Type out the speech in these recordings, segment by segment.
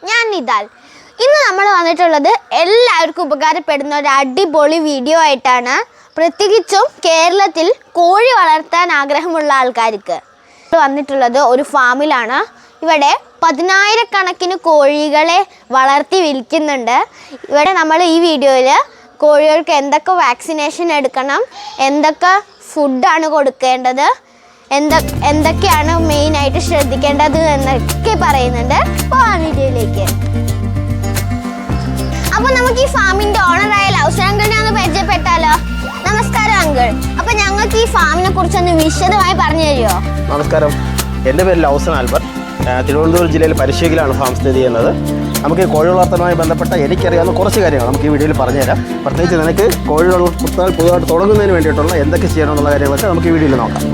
ഞാൻ നിദാൽ. ഇന്ന് നമ്മൾ വന്നിട്ടുള്ളത് എല്ലാവർക്കും ഉപകാരപ്പെടുന്ന ഒരു അടിപൊളി വീഡിയോ ആയിട്ടാണ്. പ്രത്യേകിച്ചും കേരളത്തിൽ കോഴി വളർത്താൻ ആഗ്രഹമുള്ള ആൾക്കാർക്ക് വന്നിട്ടുള്ളത് ഒരു ഫാമിലാണ്. ഇവിടെ 10,000-കണക്കിന് കോഴികളെ വളർത്തി വിൽക്കുന്നുണ്ട്. ഇവിടെ നമ്മൾ ഈ വീഡിയോയിൽ കോഴികൾക്ക് എന്തൊക്കെ വാക്സിനേഷൻ എടുക്കണം, എന്തൊക്കെ ഫുഡാണ് കൊടുക്കേണ്ടത്, എന്തൊക്കെയാണ് മെയിനായിട്ട് ശ്രദ്ധിക്കേണ്ടത് എന്നൊക്കെ പറയുന്നുണ്ട്. പോകാം വീഡിയോയിലേക്ക്. അപ്പോൾ നമുക്ക് ഈ ഫാമിൻ്റെ ഓണറായ ലൗസൻ അങ്കിളിനെ ഒന്ന് പരിചയപ്പെട്ടാലോ? നമസ്കാരം അങ്കിൾ. അപ്പോൾ ഞങ്ങൾക്ക് ഈ ഫാമിനെ കുറിച്ചൊന്ന് വിശദമായി പറഞ്ഞു തരുമോ? നമസ്കാരം, എൻ്റെ പേര് ലൗസൻ ആൽബർട്ട്. തിരുവനന്തപുരം ജില്ലയിൽ പരിശീലനമാണ് ഫാം സ്ഥിതി ചെയ്യുന്നത്. നമുക്ക് കോഴി വളർത്തലുമായി ബന്ധപ്പെട്ട എനിക്കറിയാവുന്ന കുറച്ച് കാര്യങ്ങൾ നമുക്ക് ഈ വീഡിയോയിൽ പറഞ്ഞുതരാം. പ്രത്യേകിച്ച് നിനക്ക് കോഴി വളർത്തൽ പുതുതായിട്ട് തുടങ്ങുന്നതിന് വേണ്ടിയിട്ടുള്ള എന്തൊക്കെ ചെയ്യണം എന്നുള്ള കാര്യങ്ങളൊക്കെ നമുക്ക് ഈ വീഡിയോയിൽ നോക്കാം.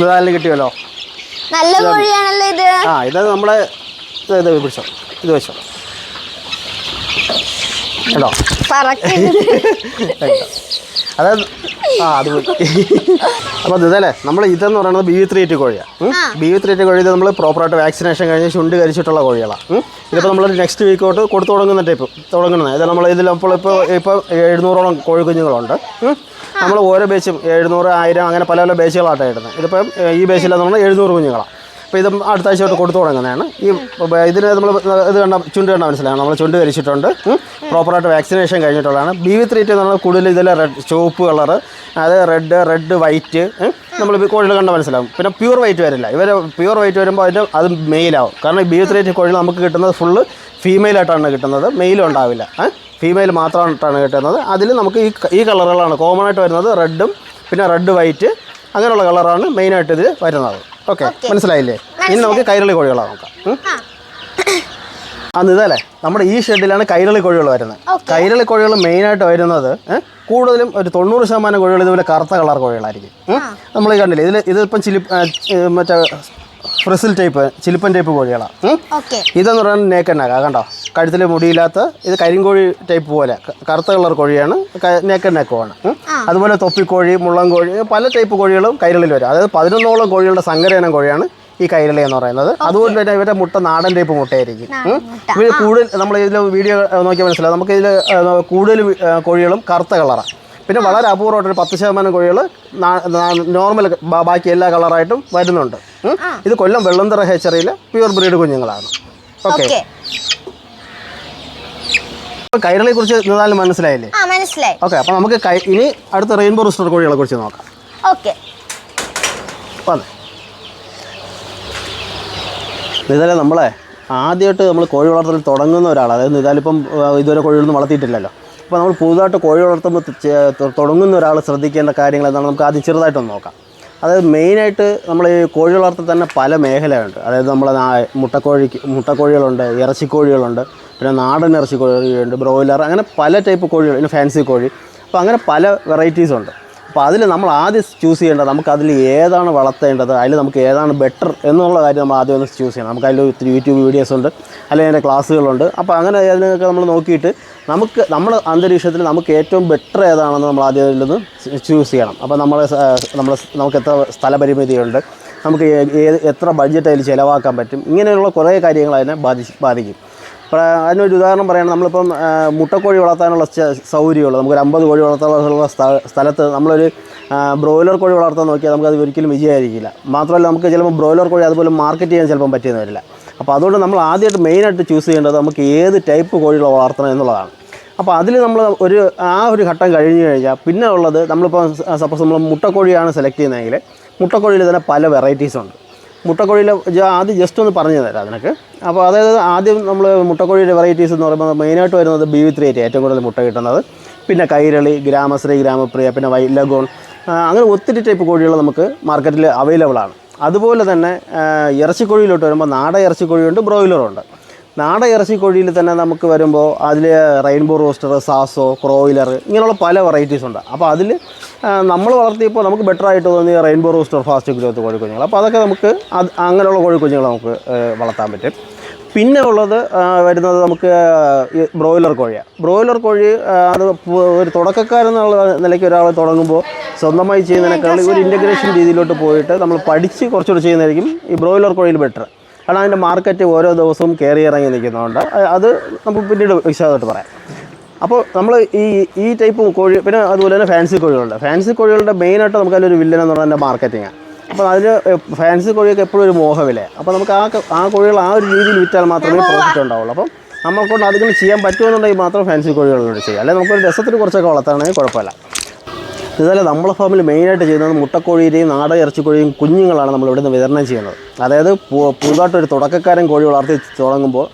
ഇതായാലും കിട്ടിയല്ലോ, നല്ല കോഴിയാണല്ലോ ഇത്. ഇത് നമ്മളെ ഇത് പിടിച്ചോ, ഇത് വെച്ചോ കേട്ടോ. അതായത് അത് അപ്പോൾ ഇതല്ലേ നമ്മൾ ഇതെന്ന് പറയുന്നത് BV3 കോഴിയാണ്. BV3 കോഴി ഇത് നമ്മൾ പ്രോപ്പറായിട്ട് വാക്സിനേഷൻ കഴിഞ്ഞ് ചുണ്ട് കരിച്ചിട്ടുള്ള കോഴികളാണ്. ഇതിപ്പോൾ നമ്മളൊരു നെക്സ്റ്റ് വീക്ക് തൊട്ട് കൊടുത്തു തുടങ്ങുന്ന ടൈപ്പ് തുടങ്ങുന്നത്. ഇത് നമ്മൾ ഇതിലപ്പോൾ ഇപ്പോൾ 700ഓളം കോഴി കുഞ്ഞുങ്ങളുണ്ട്. നമ്മൾ ഓരോ ബേച്ചും 700, 1000 അങ്ങനെ പല പല ബേച്ചുകളായിട്ടാണ് ഇടുന്നത്. ഇതിപ്പം ഈ ബേച്ചിലെന്ന് പറഞ്ഞാൽ 700 കുഞ്ഞുങ്ങളാണ്. അപ്പോൾ ഇത് അടുത്ത ആഴ്ച തൊട്ട് കൊടുത്തു തുടങ്ങുന്നതാണ്. ഈ ഇതിന് നമ്മൾ ഇത് ചുണ്ട് കണ്ടാൽ മനസ്സിലാവും, നമ്മൾ ചുണ്ട് കരിച്ചിട്ടുണ്ട്, പ്രോപ്പറായിട്ട് വാക്സിനേഷൻ കഴിഞ്ഞിട്ടുള്ളതാണ്. BV3 എന്ന് പറഞ്ഞാൽ കൂടുതൽ ഇതിൽ ചുവപ്പ് കളറ്, അത് റെഡ് വൈറ്റ് നമ്മൾ കോഴികൾ കണ്ടാൽ മനസ്സിലാവും. പിന്നെ പ്യൂർ വൈറ്റ് വരില്ല. ഇവർ പ്യൂർ വൈറ്റ് വരുമ്പോൾ അത് മെയിലാവും. കാരണം BV3 കോഴികൾ നമുക്ക് കിട്ടുന്നത് ഫുള്ള് ഫീമെയിലായിട്ടാണ് കിട്ടുന്നത്, മെയിലും ഉണ്ടാവില്ല. ഫീമെയിൽ മാത്രമായിട്ടാണ് കിട്ടുന്നത്. അതിൽ നമുക്ക് ഈ കളറുകളാണ് കോമൺ ആയിട്ട് വരുന്നത്. റെഡും പിന്നെ റെഡ് വൈറ്റ് അങ്ങനെയുള്ള കളറാണ് മെയിനായിട്ട് ഇതിൽ വരുന്നത്. ഓക്കെ, മനസ്സിലായില്ലേ? ഇനി നമുക്ക് കൈരളി കോഴികളാണ് നോക്കാം. ഇതല്ലേ നമ്മുടെ ഈ ഷെഡിലാണ് കൈരളി കോഴികൾ വരുന്നത്. കൈരളി കോഴികൾ മെയിനായിട്ട് വരുന്നത് കൂടുതലും ഒരു 90% കോഴികൾ ഇതുപോലെ കറുത്ത കളർ കോഴികളായിരിക്കും. നമ്മൾ കണ്ടില്ലേ ഇതിപ്പം മറ്റേ ഫ്രിസിൽ ടൈപ്പ് ചിലിപ്പൻ ടൈപ്പ് കോഴികളാണ്. ഇതെന്ന് പറയുന്നത് നേക്കനാക്ക കണ്ടോ, കഴുത്തിൽ മുടിയില്ലാത്ത ഇത് കരിങ്കോഴി ടൈപ്പ് പോലെ കറുത്ത കളർ കോഴിയാണ്, നേക്കനാക്കുമാണ്. അതുപോലെ തൊപ്പിക്കോഴി, മുള്ളൻകോഴി, പല ടൈപ്പ് കോഴികളും കൈരളിൽ വരും. അതായത് 11ഓളം കോഴികളുടെ സങ്കരയിനം കോഴിയാണ് ഈ കൈരളി എന്ന് പറയുന്നത്. അതുകൊണ്ട് തന്നെ ഇവരുടെ മുട്ട നാടൻ ടൈപ്പ് മുട്ടയായിരിക്കും. ഇവർ കൂടുതൽ നമ്മൾ ഇതിൽ വീഡിയോ നോക്കിയാൽ മനസ്സിലാവും, നമുക്ക് ഇതിൽ കൂടുതൽ കോഴികളും കറുത്ത കളറാണ്. പിന്നെ വളരെ അപൂർവമായിട്ടൊരു 10% കോഴികൾ നോർമൽ ബാക്കി എല്ലാ കളറായിട്ടും വരുന്നുണ്ട്. ഇത് കൊല്ലം വെള്ളന്തറ ഹേച്ചറിയിലെ പ്യൂർ ബ്രീഡ് കുഞ്ഞുങ്ങളാണ്. ഓക്കെ, കൈരളിയെ കുറിച്ച് നിന്നാലും മനസ്സിലായില്ലേ? ഓക്കെ, അപ്പോൾ നമുക്ക് ഇനി അടുത്ത റെയിൻബോ റൂസ്റ്റർ കോഴികളെ കുറിച്ച് നോക്കാം. ഇതല്ലേ നമ്മളെ ആദ്യമായിട്ട് നമ്മൾ കോഴി വളർത്തൽ തുടങ്ങുന്ന ഒരാൾ, അതായത് ഇതാലിപ്പം ഇതുവരെ കോഴികളൊന്നും വളർത്തിയിട്ടില്ലല്ലോ. അപ്പോൾ നമ്മൾ പുതുതായിട്ട് കോഴി വളർത്തുമ്പോൾ തുടങ്ങുന്ന ഒരാൾ ശ്രദ്ധിക്കേണ്ട കാര്യങ്ങൾ എന്താണ് നമുക്ക് ആദ്യം ചെറുതായിട്ടൊന്ന് നോക്കാം. അതായത് മെയിനായിട്ട് നമ്മൾ ഈ കോഴി വളർത്തൽ തന്നെ പല മേഖലയുണ്ട്. അതായത് നമ്മൾ മുട്ടക്കോഴികളുണ്ട്, ഇറച്ചിക്കോഴികളുണ്ട്, പിന്നെ നാടൻ ഇറച്ചി കോഴികളുണ്ട്, ബ്രോയിലർ, അങ്ങനെ പല ടൈപ്പ് കോഴികൾ, പിന്നെ ഫാൻസി കോഴി. അപ്പോൾ അങ്ങനെ പല വെറൈറ്റീസ് ഉണ്ട്. അപ്പോൾ അതിൽ നമ്മൾ ആദ്യം ചൂസ് ചെയ്യേണ്ടത് നമുക്കതിൽ ഏതാണ് വളർത്തേണ്ടത്, അതിൽ നമുക്ക് ഏതാണ് ബെറ്റർ എന്നുള്ള കാര്യം നമ്മൾ ആദ്യം ഒന്ന് ചൂസ് ചെയ്യണം. നമുക്ക് അതിൽ ഒത്തിരി യൂട്യൂബ് വീഡിയോസ് ഉണ്ട്, അല്ലെങ്കിൽ അതിൻ്റെ ക്ലാസ്സുകളുണ്ട്. അപ്പോൾ അങ്ങനെ അതിനൊക്കെ നമ്മൾ നോക്കിയിട്ട് നമ്മുടെ അന്തരീക്ഷത്തിൽ നമുക്ക് ഏറ്റവും ബെറ്റർ ഏതാണെന്ന് നമ്മൾ ആദ്യം അതിലൊന്ന് ചൂസ് ചെയ്യണം. അപ്പോൾ നമുക്ക് എത്ര സ്ഥലപരിമിതിയുണ്ട്, നമുക്ക് എത്ര ബഡ്ജറ്റ് അതിൽ ചിലവാക്കാൻ പറ്റും, ഇങ്ങനെയുള്ള കുറേ കാര്യങ്ങൾ അതിനെ ബാധിക്കും. അതിനൊരു ഉദാഹരണം പറയുകയാണെങ്കിൽ നമ്മളിപ്പം മുട്ടക്കോഴി വളർത്താനുള്ള സൗകര്യമുള്ളൂ. നമുക്കൊരു 50 കോഴി വളർത്താനുള്ള സ്ഥലത്ത് നമ്മളൊരു ബ്രോയിലർ കോഴി വളർത്താൻ നോക്കിയാൽ നമുക്കത് ഒരിക്കലും വിജയമായിരിക്കില്ല. മാത്രമല്ല നമുക്ക് ചിലപ്പോൾ ബ്രോയിലർ കോഴി അതുപോലെ മാർക്കറ്റ് ചെയ്യാൻ ചിലപ്പം പറ്റിയെന്ന് വരില്ല. അപ്പോൾ അതുകൊണ്ട് നമ്മൾ ആദ്യമായിട്ട് മെയിനായിട്ട് ചൂസ് ചെയ്യേണ്ടത് നമുക്ക് ഏത് ടൈപ്പ് കോഴികൾ വളർത്തണം എന്നുള്ളതാണ്. അപ്പോൾ അതിൽ നമ്മൾ ഒരു ഘട്ടം കഴിഞ്ഞ് കഴിഞ്ഞാൽ പിന്നെ ഉള്ളത് നമ്മളിപ്പോൾ സപ്പോസ് നമ്മൾ മുട്ടക്കോഴിയാണ് സെലക്ട് ചെയ്യുന്നതെങ്കിൽ മുട്ടക്കോഴിയിൽ തന്നെ പല വെറൈറ്റീസുണ്ട്. മുട്ടക്കോഴിയിൽ ആദ്യം ജസ്റ്റ് ഒന്ന് പറഞ്ഞു തരാം അതിനൊക്കെ. അപ്പോൾ അതായത് ആദ്യം നമ്മൾ മുട്ടക്കോഴിയുടെ വെറൈറ്റീസ് എന്ന് പറയുമ്പോൾ മെയിനായിട്ട് വരുന്നത് BV3 ഏറ്റവും കൂടുതൽ മുട്ട കിട്ടുന്നത്. പിന്നെ കൈരളി, ഗ്രാമശ്രീ, ഗ്രാമപ്രിയ, പിന്നെ വൈറ്റ് ലഗോൺ, അങ്ങനെ ഒത്തിരി ടൈപ്പ് കോഴികൾ നമുക്ക് മാർക്കറ്റിൽ അവൈലബിൾ ആണ്. അതുപോലെ തന്നെ ഇറച്ചിക്കോഴിയിലോട്ട് വരുമ്പോൾ നാടൻ ഇറച്ചിക്കോഴിയുണ്ട്, ബ്രോയിലറുണ്ട്. നാടൻ ഇറച്ചിക്കോഴിയിൽ തന്നെ നമുക്ക് വരുമ്പോൾ അതിൽ റെയിൻബോ റോസ്റ്റർ, സാസോ, ക്രോയിലർ ഇങ്ങനെയുള്ള പല വെറൈറ്റീസ് ഉണ്ട്. അപ്പോൾ അതിൽ നമ്മൾ വളർത്തിയപ്പോൾ നമുക്ക് ബെറ്റർ ആയിട്ട് തോന്നിയ റെയിൻബോ റോസ്റ്റർ ഫാസ്റ്റ് ഗ്രോത്ത് കോഴിക്കുഞ്ഞുങ്ങൾ. അപ്പോൾ അതൊക്കെ നമുക്ക് അങ്ങനെയുള്ള കോഴിക്കുഞ്ഞുങ്ങൾ നമുക്ക് വളർത്താൻ പറ്റും. പിന്നെ ഉള്ളത് വരുന്നത് നമുക്ക് ബ്രോയിലർ കോഴിയാണ്. ബ്രോയിലർ കോഴി അത് ഒരു തുടക്കക്കാരെന്നുള്ള നിലയ്ക്ക് ഒരാൾ തുടങ്ങുമ്പോൾ സ്വന്തമായി ചെയ്യുന്നതിനേക്കാൾ ഒരു ഇൻ്റഗ്രേഷൻ രീതിയിലോട്ട് പോയിട്ട് നമ്മൾ പഠിച്ച് കുറച്ചുകൂടി ചെയ്യുന്നതായിരിക്കും ഈ ബ്രോയിലർ കോഴിയിൽ ബെറ്റർ. കാരണം അതിൻ്റെ മാർക്കറ്റ് ഓരോ ദിവസവും കയറി ഇറങ്ങി നിൽക്കുന്നതുകൊണ്ട് അത് നമുക്ക് പിന്നീട് വിശദമായിട്ട് പറയാം. അപ്പോൾ നമ്മൾ ഈ ടൈപ്പ് കോഴി, പിന്നെ അതുപോലെ തന്നെ ഫാൻസി കോഴികളുണ്ട്. ഫാൻസി കോഴികളുടെ മെയിനായിട്ട് നമുക്ക് അതിലൊരു വില്ലൻ എന്ന് പറഞ്ഞാൽ മാർക്കറ്റിങ്ങാണ്. അപ്പോൾ അതിൽ ഫാൻസി കോഴിയൊക്കെ എപ്പോഴും ഒരു മോഹവില. അപ്പോൾ നമുക്ക് ആ കോഴികൾ ആ ഒരു രീതിയിൽ വിറ്റാൽ മാത്രമേ പ്രോഫിറ്റ് ഉണ്ടാവുള്ളൂ. അപ്പം നമ്മൾക്കൊണ്ട് അതിങ്ങനെ ചെയ്യാൻ പറ്റുമെന്നുണ്ടെങ്കിൽ മാത്രം ഫാൻസി കോഴികളോട് ചെയ്യുക. അല്ലെങ്കിൽ നമുക്കൊരു രസത്തിന് കുറച്ചൊക്കെ വളർത്താണെങ്കിൽ കുഴപ്പമില്ല. ഇതുപോലെ നമ്മളെ ഫാമിൽ മെയിനായിട്ട് ചെയ്യുന്നത് മുട്ടക്കോഴിയുടെയും നാടൻ ഇറച്ചിക്കോഴിയും കുഞ്ഞുങ്ങളാണ് നമ്മൾ ഇവിടുന്ന് വിതരണം ചെയ്യുന്നത്. അതായത് പുതുതായിട്ടൊരു തുടക്കക്കാരൻ കോഴി വളർത്തി തുടങ്ങുമ്പോൾ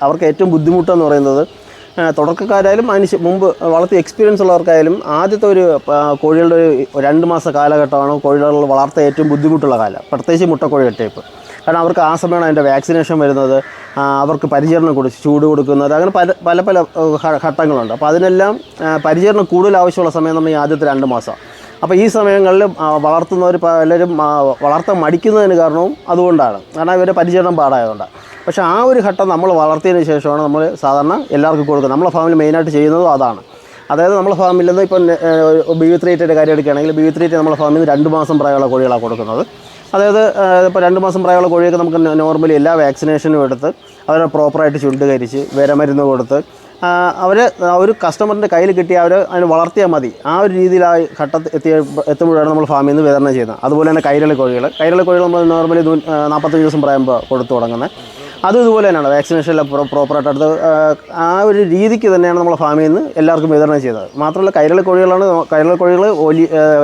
അവർക്ക് ഏറ്റവും ബുദ്ധിമുട്ടെന്ന് പറയുന്നത്, തുടക്കക്കാരായാലും അതിന് മുമ്പ് വളർത്തി എക്സ്പീരിയൻസ് ഉള്ളവർക്കായാലും ആദ്യത്തെ ഒരു കോഴികളുടെ ഒരു 2 മാസ കാലഘട്ടമാണ് കോഴികൾ വളർത്താൻ ഏറ്റവും ബുദ്ധിമുട്ടുള്ള കാലം, പ്രത്യേകിച്ച് മുട്ടക്കോഴി ടൈപ്പ്. കാരണം അവർക്ക് ആ സമയമാണ് അതിൻ്റെ വാക്സിനേഷൻ വരുന്നത്, അവർക്ക് പരിചരണം കൊടുത്ത് ചൂട് കൊടുക്കുന്നത്, അങ്ങനെ പല പല ഘട്ടങ്ങളുണ്ട്. അപ്പോൾ അതിനെല്ലാം പരിചരണം കൂടുതൽ ആവശ്യമുള്ള സമയം നമ്മൾ ഈ ആദ്യത്തെ 2 മാസം. അപ്പോൾ ഈ സമയങ്ങളിൽ വളർത്തുന്നവർ പലരും വളർത്താൻ മടിക്കുന്നതിന് കാരണവും അതുകൊണ്ടാണ്. കാരണം ഇവരെ പരിചരണം പാടായതുകൊണ്ടാണ്. പക്ഷേ ആ ഒരു ഘട്ടം നമ്മൾ വളർത്തിയതിന് ശേഷമാണ് നമ്മൾ സാധാരണ എല്ലാവർക്കും കൊടുക്കുന്നത്. നമ്മളെ ഫാമിൽ മെയിനായിട്ട് ചെയ്യുന്നതും അതാണ്. അതായത് നമ്മളെ ഫാമിൽ നിന്ന് ഇപ്പം BV3 കാര്യം എടുക്കുകയാണെങ്കിൽ BV3 നമ്മളെ ഫാമിൽ നിന്ന് 2 മാസം പ്രായമുള്ള കോഴികളാണ് കൊടുക്കുന്നത്. അതായത് ഇപ്പോൾ 2 മാസം പ്രായമുള്ള കോഴിയൊക്കെ നമുക്ക് നോർമലി എല്ലാ വാക്സിനേഷനും എടുത്ത് അവരെ പ്രോപ്പറായിട്ട് ചുണ്ടുകരിച്ച് വിരമരുന്ന് കൊടുത്ത് ഒരു കസ്റ്റമറിൻ്റെ കയ്യിൽ കിട്ടി അതിന് വളർത്തിയാൽ മതി. ആ ഒരു രീതിയിലായി എത്തുമ്പോഴാണ് നമ്മൾ ഫാമിൽ നിന്ന് വിതരണം ചെയ്യുന്നത്. അതുപോലെ തന്നെ കൈരളി കോഴികൾ നമ്മൾ നോർമലി 45 ദിവസം പ്രായമ്പോൾ കൊടുത്തു തുടങ്ങുന്നത്. അതും ഇതുപോലെ തന്നെയാണ്, വാക്സിനേഷനെല്ലാം പ്രോപ്പറായിട്ട് അടുത്ത് ആ ഒരു രീതിക്ക് തന്നെയാണ് നമ്മൾ ഫാമിൽ നിന്ന് എല്ലാവർക്കും വിതരണം ചെയ്യുന്നത്. മാത്രമല്ല കൈരളി കോഴികൾ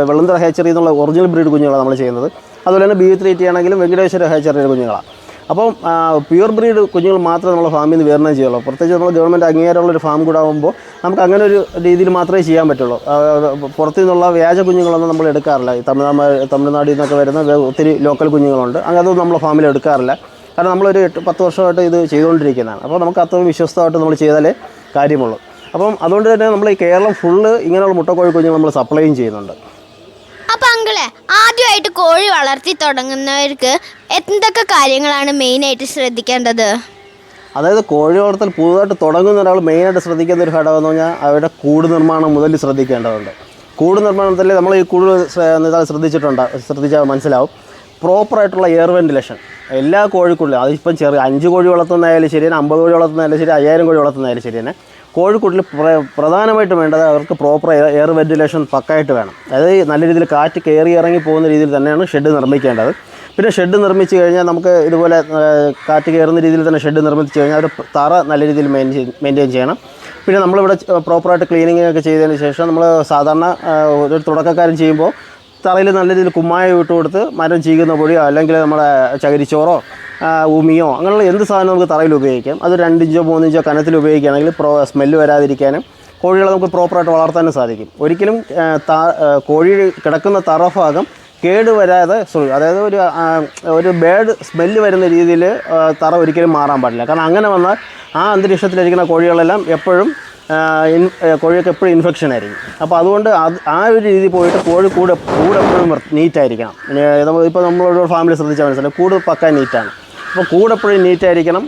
വെള്ളന്തറ ഹാച്ചറി എന്നുള്ള ഒറിജിനൽ ബ്രീഡ് കുഞ്ഞുങ്ങളാണ് നമ്മൾ ചെയ്യുന്നത്. അതുപോലെ തന്നെ BV3 ആണെങ്കിലും വെങ്കടേശ്വര ഹാച്ചറിയുടെ കുഞ്ഞുങ്ങളാണ്. അപ്പം പ്യുവർ ബ്രീഡ് കുഞ്ഞുങ്ങൾ മാത്രമേ നമ്മൾ ഫാമിൽ നിന്ന് വിതരണം ചെയ്യുള്ളൂ. പ്രത്യേകിച്ച് നമ്മൾ ഗവൺമെൻറ് അംഗീകാരമുള്ളൊരു ഫാം കൂടെ ആകുമ്പോൾ നമുക്ക് അങ്ങനെ ഒരു രീതിയിൽ മാത്രമേ ചെയ്യാൻ പറ്റുള്ളൂ. പുറത്തു നിന്നുള്ള വ്യാജ കുഞ്ഞുങ്ങളൊന്നും നമ്മൾ എടുക്കാറില്ല. തമിഴ്നാട്ടിൽ നിന്നൊക്കെ വരുന്ന ഒത്തിരി ലോക്കൽ കുഞ്ഞുങ്ങളുണ്ട്, അതൊന്നും നമ്മൾ ഫാമിൽ എടുക്കാറില്ല. കാരണം നമ്മളൊരു 10 വർഷമായിട്ട് ഇത് ചെയ്തുകൊണ്ടിരിക്കുന്നതാണ്. അപ്പോൾ നമുക്ക് അത്രയും വിശ്വസ്തമായിട്ട് നമ്മൾ ചെയ്താലേ കാര്യമുള്ളൂ. അപ്പം അതുകൊണ്ട് തന്നെ നമ്മൾ ഈ കേരളം ഫുള്ള് ഇങ്ങനെയുള്ള മുട്ടക്കോഴി കുഞ്ഞുങ്ങൾ നമ്മൾ സപ്ലൈയും ചെയ്യുന്നുണ്ട്. അപ്പം അങ്കിളെ, ആദ്യമായിട്ട് കോഴി വളർത്തി തുടങ്ങുന്നവർക്ക് എന്തൊക്കെ കാര്യങ്ങളാണ് മെയിനായിട്ട് ശ്രദ്ധിക്കേണ്ടത്? അതായത് കോഴി വളർത്തൽ പുതുതായിട്ട് തുടങ്ങുന്ന ഒരാൾ മെയിനായിട്ട് ശ്രദ്ധിക്കേണ്ട ഒരു ഘടകം എന്ന് പറഞ്ഞാൽ അവരുടെ കൂട് നിർമ്മാണം മുതൽ ശ്രദ്ധിക്കേണ്ടതുണ്ട്. കൂട് നിർമ്മാണത്തിൽ നമ്മൾ ഈ കൂടുതൽ ശ്രദ്ധിച്ചാൽ മനസ്സിലാവും. പ്രോപ്പറായിട്ടുള്ള എയർ വെന്റിലേഷൻ എല്ലാ കോഴിക്കുള്ളിലും, അതിപ്പം 5 കോഴി വളർത്തുന്നതായാലും ശരി, 50 കോഴി വളർത്തുന്നതായാലും ശരി, 5000 കോഴി വളർത്തുന്നതായാലും ശരി തന്നെ കോഴിക്കുള്ളിൽ പ്രധാനമായിട്ടും വേണ്ടത് അവർക്ക് പ്രോപ്പർ എയർ വെന്റിലേഷൻ പക്കായിട്ട് വേണം. അതായത് നല്ല രീതിയിൽ കാറ്റ് കയറി ഇറങ്ങി പോകുന്ന രീതിയിൽ തന്നെയാണ് ഷെഡ് നിർമ്മിക്കേണ്ടത്. പിന്നെ ഷെഡ് നിർമ്മിച്ച് കഴിഞ്ഞാൽ നമുക്ക് ഇതുപോലെ കാറ്റ് കയറുന്ന രീതിയിൽ തന്നെ ഷെഡ് നിർമ്മിച്ച് കഴിഞ്ഞാൽ ഒരു തറ നല്ല രീതിയിൽ മെയിൻറ്റെയിൻ ചെയ്യണം. പിന്നെ നമ്മളിവിടെ പ്രോപ്പറായിട്ട് ക്ലീനിങ് ഒക്കെ ചെയ്തതിന് ശേഷം നമ്മൾ സാധാരണ ഒരു തുടക്കക്കാരൻ ചെയ്യുമ്പോൾ തറയിൽ നല്ല രീതിയിൽ കുമ്മായ ഇട്ട് കൊടുത്ത് മരം ചീകുന്ന പൊടിയോ അല്ലെങ്കിൽ നമ്മുടെ ചകിരിച്ചോറോ ഉമിയോ അങ്ങനെയുള്ള എന്ത് സാധനം നമുക്ക് തറയിൽ ഉപയോഗിക്കാം. അത് 2 ഇഞ്ചോ 3 ഇഞ്ചോ കനത്തിൽ ഉപയോഗിക്കുകയാണെങ്കിൽ സ്മെല്ല് വരാതിരിക്കാനും കോഴികളെ നമുക്ക് പ്രോപ്പറായിട്ട് വളർത്താനും സാധിക്കും. ഒരിക്കലും കോഴി കിടക്കുന്ന തറഭാഗം കേടുവരാതെ അതായത് ഒരു ബാഡ് സ്മെല്ല് വരുന്ന രീതിയിൽ തറ ഒരിക്കലും മാറാൻ പാടില്ല. കാരണം അങ്ങനെ വന്നാൽ ആ അന്തരീക്ഷത്തിലിരിക്കുന്ന കോഴികളെല്ലാം കോഴിയൊക്കെ എപ്പോഴും ഇൻഫെക്ഷൻ ആയിരിക്കും. അപ്പോൾ അതുകൊണ്ട് ആ ഒരു രീതി പോയിട്ട് കൂട് എപ്പോഴും നീറ്റായിരിക്കണം. ഇപ്പോൾ നമ്മളൊരു ഫാമിലി ശ്രദ്ധിച്ചാൽ മനസ്സിലാവും, കൂട് പക്ക നീറ്റാണ്. അപ്പോൾ കൂട് എപ്പോഴും നീറ്റായിരിക്കണം.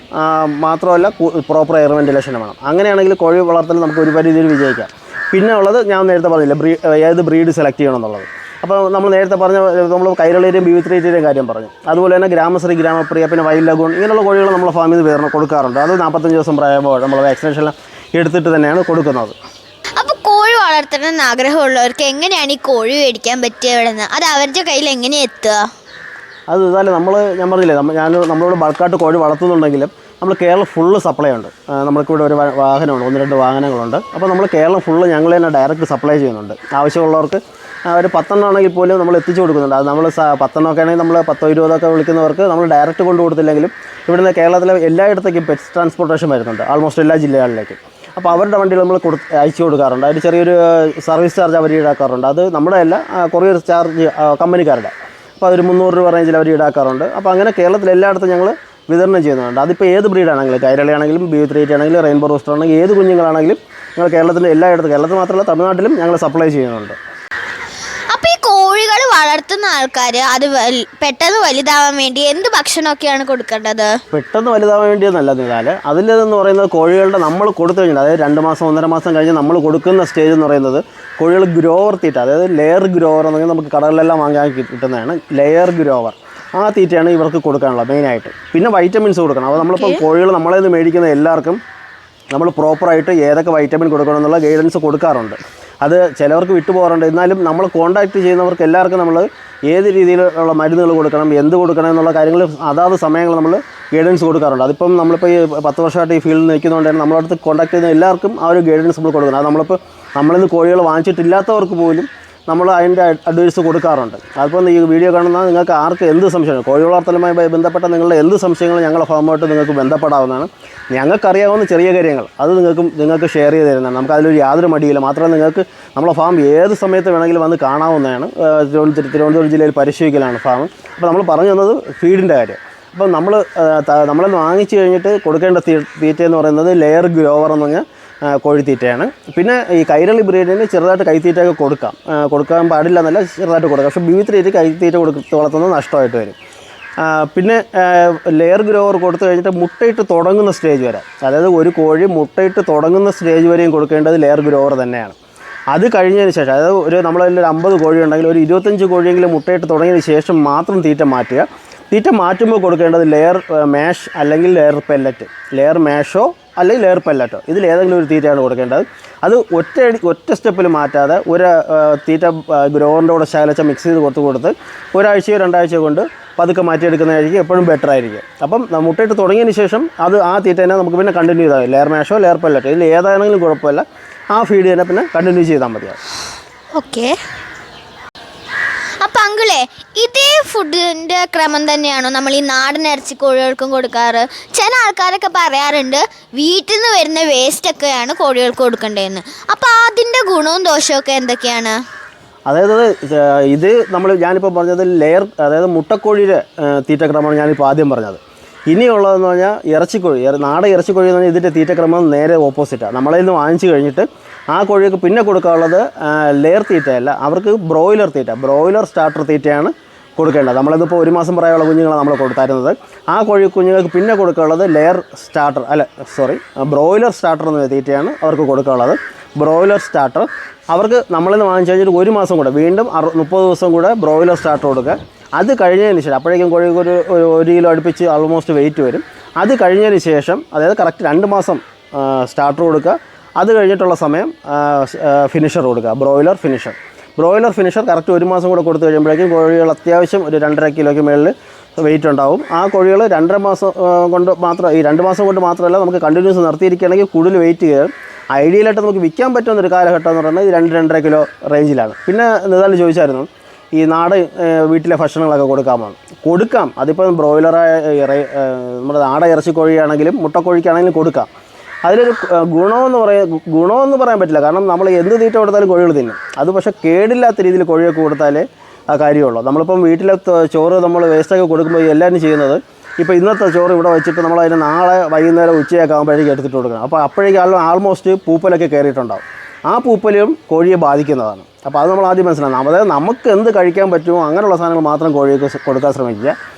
മാത്രമല്ല പ്രോപ്പർ എയർ വെന്റിലേഷൻ വേണം. അങ്ങനെയാണെങ്കിൽ കോഴി വളർത്തൽ നമുക്ക് ഒരു പരിധിയിൽ വിജയിക്കാം. പിന്നെ ഉള്ളത് ഞാൻ നേരത്തെ പറഞ്ഞില്ല, ഏത് ബ്രീഡ് സെലക്ട് ചെയ്യണം എന്നുള്ളത്. അപ്പോൾ നമ്മൾ നേരത്തെ നമ്മൾ കൈരളിയുടെയും BV3 കാര്യം പറഞ്ഞു. അതുപോലെ തന്നെ ഗ്രാമശ്രീ, ഗ്രാമപ്രിയ, പിന്നെ വൈൽഡ് ലഗൂൺ ഇങ്ങനെയുള്ള കോഴികൾ നമ്മളെ ഫാമിൽ നിന്ന് വിതരണം കൊടുക്കാറുണ്ട്. അത് 45 ദിവസം പ്രായമ്പോൾ നമ്മൾ വാക്സിനേഷൻ എടുത്തിട്ട് തന്നെയാണ് കൊടുക്കുന്നത്. അപ്പോൾ കോഴി വളർത്തണമെന്ന് ആഗ്രഹമുള്ളവർക്ക് എങ്ങനെയാണ് ഈ കോഴി മേടിക്കാൻ പറ്റിയവിടെന്ന്, അത് അവരുടെ കയ്യിൽ എങ്ങനെയാണ് എത്തുക? അത് ഇതായാലും ഞാൻ പറഞ്ഞില്ലേ, നമ്മളോട് ബൾക്കായിട്ട് കോഴി വളർത്തുന്നുണ്ടെങ്കിലും നമ്മൾ കേരളം ഫുള്ള് സപ്ലൈ ഉണ്ട്. നമ്മൾക്കിവിടെ ഒരു വാഹനമുണ്ട്, 1-2 വാഹനങ്ങളുണ്ട്. അപ്പോൾ നമ്മൾ കേരളം ഫുള്ള് ഞങ്ങൾ തന്നെ ഡയറക്റ്റ് സപ്ലൈ ചെയ്യുന്നുണ്ട്. ആവശ്യമുള്ളവർക്ക് ഒരു 10 ആണെങ്കിൽ പോലും നമ്മൾ എത്തിച്ചു കൊടുക്കുന്നുണ്ട്. അത് നമ്മൾ 10 ആണെങ്കിൽ നമ്മൾ 10-20 വിളിക്കുന്നവർക്ക് നമ്മൾ ഡയറക്റ്റ് കൊണ്ടു കൊടുത്തില്ലെങ്കിലും ഇവിടുന്ന് കേരളത്തിലെ എല്ലായിടത്തേക്കും പെറ്റ്സ് ട്രാൻസ്പോർട്ടേഷൻ വരുന്നുണ്ട്, ആൾമോസ്റ്റ് എല്ലാ ജില്ലകളിലേക്കും. അപ്പോൾ അവരുടെ വണ്ടിയിൽ നമ്മൾ അയച്ചു കൊടുക്കാറുണ്ട്. അതിന് ചെറിയൊരു സർവീസ് ചാർജ് അവർ ഈടാക്കാറുണ്ട്. അത് നമ്മുടെ അല്ല, കൊറിയർ ചാർജ് കമ്പനിക്കാരുടെ. അപ്പോൾ അതൊരു 300 രൂപ റേഞ്ചിൽ അവർ ഈടാക്കാറുണ്ട്. അപ്പോൾ അങ്ങനെ കേരളത്തിൽ എല്ലായിടത്തും ഞങ്ങൾ വിതരണം ചെയ്യുന്നുണ്ട്. അതിപ്പോൾ ഏത് ബ്രീഡാണെങ്കിലും കൈരളിയാണെങ്കിലും BF3 ആണെങ്കിലും റെയിൻബോ റൂസ്റ്റർ ആണെങ്കിലും ഏത് കുഞ്ഞുങ്ങളാണെങ്കിലും ഞങ്ങൾ കേരളത്തിൻ്റെ എല്ലായിടത്തും, കേരളത്തിൽ മാത്രമല്ല തമിഴ്നാട്ടിലും ഞങ്ങൾ സപ്ലൈ ചെയ്യുന്നുണ്ട്. അപ്പോൾ ഈ കോഴികൾ വളർത്തുന്ന ആൾക്കാർ അത് പെട്ടെന്ന് വലുതാവാൻ വേണ്ടി എന്ത് ഭക്ഷണമൊക്കെയാണ് കൊടുക്കേണ്ടത്? പെട്ടെന്ന് വലുതാവാൻ വേണ്ടിയൊന്നല്ല എന്നാൽ അതിലെന്ന് പറയുന്നത് കോഴികളുടെ നമ്മൾ കൊടുത്തു കഴിഞ്ഞാൽ, അതായത് 2 മാസം 1.5 മാസം കഴിഞ്ഞ് നമ്മൾ കൊടുക്കുന്ന സ്റ്റേജ് എന്ന് പറയുന്നത് കോഴികൾ ഗ്രോവർ തീറ്റ, അതായത് ലെയർ ഗ്രോവർ എന്ന് പറഞ്ഞാൽ നമുക്ക് കടകളിലെല്ലാം വാങ്ങാൻ കിട്ടുന്നതാണ് ലെയർ ഗ്രോവർ. ആ തീറ്റയാണ് ഇവർക്ക് കൊടുക്കാനുള്ളത് മെയിനായിട്ട്. പിന്നെ വൈറ്റമിൻസ് കൊടുക്കണം. അപ്പോൾ നമ്മളിപ്പോൾ കോഴികൾ നമ്മളെ നിന്ന് മേടിക്കുന്ന എല്ലാവർക്കും നമ്മൾ പ്രോപ്പറായിട്ട് ഏതൊക്കെ വൈറ്റമിൻ കൊടുക്കണം എന്നുള്ള ഗൈഡൻസ് കൊടുക്കാറുണ്ട്. അത് ചിലവർക്ക് വിട്ടുപോകാറുണ്ട്. എന്നാലും നമ്മൾ കോൺടാക്റ്റ് ചെയ്യുന്നവർക്ക് എല്ലാവർക്കും നമ്മൾ ഏത് രീതിയിലുള്ള മരുന്നുകൾ കൊടുക്കണം, എന്ത് കൊടുക്കണം എന്നുള്ള കാര്യങ്ങൾ അതാത് സമയങ്ങൾ നമ്മൾ ഗൈഡൻസ് കൊടുക്കാറുണ്ട്. അതിപ്പം നമ്മളിപ്പോൾ ഈ 10 വർഷമായിട്ട് ഈ ഫീൽഡിൽ നിൽക്കുന്നതുകൊണ്ട് തന്നെ നമ്മളടുത്ത് കോൺടാക്ട് ചെയ്യുന്ന എല്ലാവർക്കും ആ ഒരു ഗൈഡൻസ് നമ്മൾ കൊടുക്കണം. അത് നമ്മളിന്ന് കോഴികൾ വാങ്ങിച്ചിട്ടില്ലാത്തവർക്ക് പോലും നമ്മൾ അതിൻ്റെ അഡ്വൈസ് കൊടുക്കാറുണ്ട്. അതിപ്പോൾ ഈ വീഡിയോ കാണുന്ന നിങ്ങൾക്ക് ആർക്ക് എന്ത് സംശയമാണ്, കോഴി വളർത്തലുമായി ബന്ധപ്പെട്ട നിങ്ങളുടെ എന്ത് സംശയങ്ങളും ഞങ്ങളുടെ ഫാമുമായിട്ട് നിങ്ങൾക്ക് ബന്ധപ്പെടാവുന്നതാണ്. ഞങ്ങൾക്കറിയാവുന്ന ചെറിയ കാര്യങ്ങൾ അത് നിങ്ങൾക്ക് ഷെയർ ചെയ്ത് തരുന്നതാണ്. നമുക്ക് അതിലൊരു യാതൊരു മടിയില്ല. മാത്രമല്ല നിങ്ങൾക്ക് നമ്മളെ ഫാം ഏത് സമയത്ത് വേണമെങ്കിലും വന്ന് കാണാവുന്നതാണ്. തിരുവനന്തപുരം ജില്ലയിൽ പരിശീലിക്കലാണ് ഫാം. അപ്പോൾ നമ്മൾ പറഞ്ഞു തന്നത് ഫീഡിൻ്റെ കാര്യം. അപ്പോൾ നമ്മളെ വാങ്ങിച്ച് കഴിഞ്ഞിട്ട് കൊടുക്കേണ്ട തീറ്റ എന്ന് പറയുന്നത് ലെയർ ഗ്രോവർ എന്ന് പറഞ്ഞാൽ കോഴിത്തീറ്റയാണ്. പിന്നെ ഈ കൈരളി ബ്രീഡിന് ചെറുതായിട്ട് കൈത്തീറ്റയൊക്കെ കൊടുക്കാൻ പാടില്ല എന്നല്ല, ചെറുതായിട്ട് കൊടുക്കാം. പക്ഷേ BF3 കൈത്തീറ്റ കൊടുത്ത് വളർത്തുന്നത് നഷ്ടമായിട്ട് വരും. പിന്നെ ലെയർ ഗ്രോവർ കൊടുത്തു കഴിഞ്ഞിട്ട് മുട്ടയിട്ട് തുടങ്ങുന്ന സ്റ്റേജ് വരെ, അതായത് ഒരു കോഴി മുട്ടയിട്ട് തുടങ്ങുന്ന സ്റ്റേജ് വരെയും കൊടുക്കേണ്ടത് ലെയർ ഗ്രോവർ തന്നെയാണ്. അത് കഴിഞ്ഞതിന് ശേഷം, അതായത് നമ്മളതിൽ 50 കോഴി ഉണ്ടെങ്കിൽ ഒരു 25 കോഴിയെങ്കിലും മുട്ടയിട്ട് തുടങ്ങിയതിന് ശേഷം മാത്രം തീറ്റ മാറ്റുക. തീറ്റ മാറ്റുമ്പോൾ കൊടുക്കേണ്ടത് ലെയർ മാഷ് അല്ലെങ്കിൽ ലെയർ പെല്ലറ്റ്, ലെയർ മാഷോ അല്ലെങ്കിൽ ലെയർ പെല്ലറ്റോ, ഇതിലേതെങ്കിലും ഒരു തീറ്റയാണ് കൊടുക്കേണ്ടത്. അത് ഒറ്റ സ്റ്റെപ്പിൽ മാറ്റാതെ ഒരു തീറ്റ ഗ്രോവറിൻ്റെ കൂടെ ശകലച്ച മിക്സ് ചെയ്ത് കൊടുത്ത് ഒരാഴ്ചയോ 2 ആഴ്ച കൊണ്ട് പതുക്കെ മാറ്റിയെടുക്കുന്നതായിരിക്കും എപ്പോഴും ബെറ്റർ ആയിരിക്കും. അപ്പം മുട്ടയിട്ട് തുടങ്ങിയതിന് ശേഷം ആ തീറ്റ തന്നെ നമുക്ക് പിന്നെ കണ്ടിന്യൂ ചെയ്താൽ മതി. ലെയർ മാഷോ ലെയർ പെല്ലറ്റോ ഇതിൽ ഏതാണെങ്കിലും കുഴപ്പമില്ല, ആ ഫീഡ് തന്നെ പിന്നെ കണ്ടിന്യൂ ചെയ്താൽ മതിയാവും. ഓക്കെ. അപ്പം അങ്കിളേ, ഇതേ ഫുഡിൻ്റെ ക്രമം തന്നെയാണോ നമ്മൾ ഈ നാടൻ ഇറച്ചി കോഴികൾക്കും കൊടുക്കാറ്? ചില ആൾക്കാരൊക്കെ പറയാറുണ്ട് വീട്ടിൽ നിന്ന് വരുന്ന വേസ്റ്റൊക്കെയാണ് കോഴികൾക്ക് കൊടുക്കേണ്ടതെന്ന്. അപ്പോൾ അതിൻ്റെ ഗുണവും ദോഷമൊക്കെ എന്തൊക്കെയാണ്? അതായത് ഞാനിപ്പോൾ പറഞ്ഞത് ലെയർ, അതായത് മുട്ടക്കോഴിയുടെ തീറ്റക്രമമാണ് ഞാനിപ്പോൾ ആദ്യം പറഞ്ഞത്. ഇനിയുള്ളതെന്ന് പറഞ്ഞാൽ ഇറച്ചിക്കോഴി, നാടൻ ഇറച്ചിക്കോഴി എന്ന് പറഞ്ഞാൽ ഇതിൻ്റെ തീറ്റക്രമം നേരെ ഓപ്പോസിറ്റാണ്. നമ്മളതിൽ നിന്ന് വാങ്ങിച്ച് കഴിഞ്ഞിട്ട് ആ കോഴിക്ക് പിന്നെ കൊടുക്കാനുള്ളത് ലെയർ തീറ്റയല്ല, അവർക്ക് ബ്രോയിലർ തീറ്റ, ബ്രോയിലർ സ്റ്റാർട്ടർ തീറ്റയാണ് കൊടുക്കേണ്ടത്. നമ്മളിതിപ്പോൾ 1 മാസം പ്രായമുള്ള കുഞ്ഞുങ്ങളാണ് നമ്മൾ കൊടുത്തായിരുന്നത്. ആ കുഞ്ഞുങ്ങൾക്ക് പിന്നെ കൊടുക്കാനുള്ളത് ബ്രോയിലർ സ്റ്റാർട്ടർ എന്ന തീറ്റയാണ് അവർക്ക് കൊടുക്കാനുള്ളത്. ബ്രോയിലർ സ്റ്റാർട്ടർ അവർക്ക് നമ്മളിൽ നിന്ന് വാങ്ങിച്ച് കഴിഞ്ഞിട്ട് 1 മാസം കൂടെ വീണ്ടും 30 ദിവസം കൂടെ ബ്രോയിലർ സ്റ്റാർട്ടർ കൊടുക്കുക. അത് കഴിഞ്ഞതിന് ശേഷം, അപ്പോഴേക്കും കോഴിക്ക് ഒരു 1 കിലോ അടുപ്പിച്ച് ആൾമോസ്റ്റ് വെയിറ്റ് വരും. അത് കഴിഞ്ഞതിന് ശേഷം, അതായത് കറക്റ്റ് 2 മാസം സ്റ്റാർട്ടർ കൊടുക്കുക. അത് കഴിഞ്ഞിട്ടുള്ള സമയം ഫിനിഷർ കൊടുക്കുക, ബ്രോയിലർ ഫിനിഷർ കറക്റ്റ് 1 മാസം കൂടെ കൊടുത്തു കഴിയുമ്പോഴേക്കും കോഴികൾ അത്യാവശ്യം ഒരു 2.5 കിലോയ്ക്ക് മേളിൽ വെയിറ്റ് ഉണ്ടാവും. ആ കോഴികൾ 2.5 മാസം കൊണ്ട് മാത്രം, ഈ 2 മാസം കൊണ്ട് മാത്രമല്ല, നമുക്ക് കണ്ടിന്യൂസ് നിർത്തിയിരിക്കുകയാണെങ്കിൽ കൂടുതൽ വെയിറ്റ് കയറും. ഐഡിയലായിട്ട് നമുക്ക് വിൽക്കാൻ പറ്റുന്നൊരു കാലഘട്ടം എന്ന് പറയുന്നത് ഈ 2-2.5 കിലോ റേഞ്ചിലാണ്. പിന്നെ നിതാൽ ചോദിച്ചായിരുന്നു ഈ വീട്ടിലെ ഭക്ഷണങ്ങളൊക്കെ കൊടുക്കാം. അതിപ്പോൾ ബ്രോയിലറായ നമ്മുടെ നാടൻ ഇറച്ചിക്കോഴിയാണെങ്കിലും മുട്ടക്കോഴിക്കാണെങ്കിലും കൊടുക്കാം. അതിലൊരു ഗുണമെന്ന് പറയാൻ പറ്റില്ല. കാരണം നമ്മൾ എന്ത് തീറ്റ കൊടുത്താലും കോഴികൾ തിന്നും. അത് പക്ഷേ കേടില്ലാത്ത രീതിയിൽ കോഴിയൊക്കെ കൊടുത്താലേ ആ കാര്യമുള്ളൂ. നമ്മളിപ്പം വീട്ടിലെ ചോറ് നമ്മൾ വേസ്റ്റൊക്കെ കൊടുക്കുമ്പോൾ എല്ലാവരും ചെയ്യുന്നത്, ഇപ്പോൾ ഇന്നത്തെ ചോറ് ഇവിടെ വെച്ചിട്ട് നമ്മളതിന് നാളെ വൈകുന്നേരം ഉച്ചയൊക്കെ ആകുമ്പോഴേക്കും എടുത്തിട്ട് കൊടുക്കണം. അപ്പോൾ അപ്പോഴേക്കും ആൾമോസ്റ്റ് പൂപ്പലൊക്കെ കയറിയിട്ടുണ്ടാവും. ആ പൂപ്പലും കോഴിയെ ബാധിക്കുന്നതാണ്. അപ്പോൾ അത് നമ്മൾ ആദ്യം മനസ്സിലാക്കണം. അതായത് നമുക്ക് എന്ത് കഴിക്കാൻ പറ്റുമോ അങ്ങനെയുള്ള സാധനങ്ങൾ മാത്രം കോഴിക്ക് കൊടുക്കാൻ ശ്രമിക്കുക.